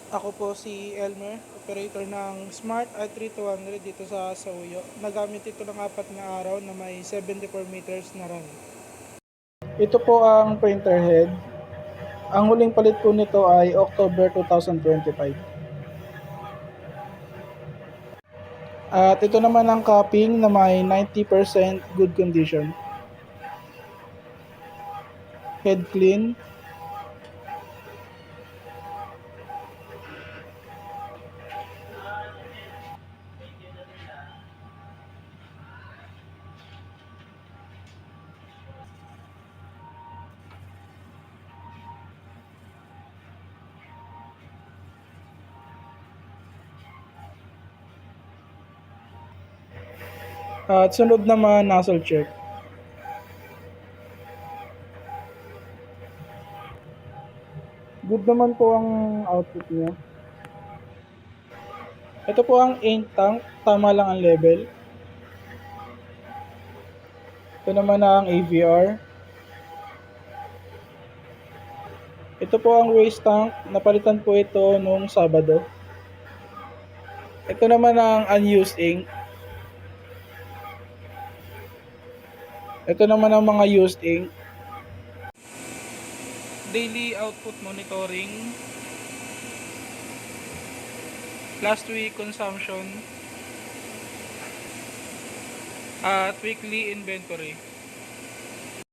Ako po si Elmer, operator ng Smart i3200 dito sa Sauyo. Nagamit ito ng 4 na araw na may 74 meters na run. Ito po ang printer head. Ang huling palit po nito ay October 2025. At ito naman ang cupping na may 90% good condition. Head clean. At sunod naman, nozzle check. Good naman po ang output niya. Ito po ang ink tank, tama lang ang level. Ito naman ang AVR. Ito po ang waste tank, napalitan po ito noong Sabado. Ito naman ang unused ink. Ito naman ang mga used ink. Daily output monitoring. Last week consumption. At weekly inventory.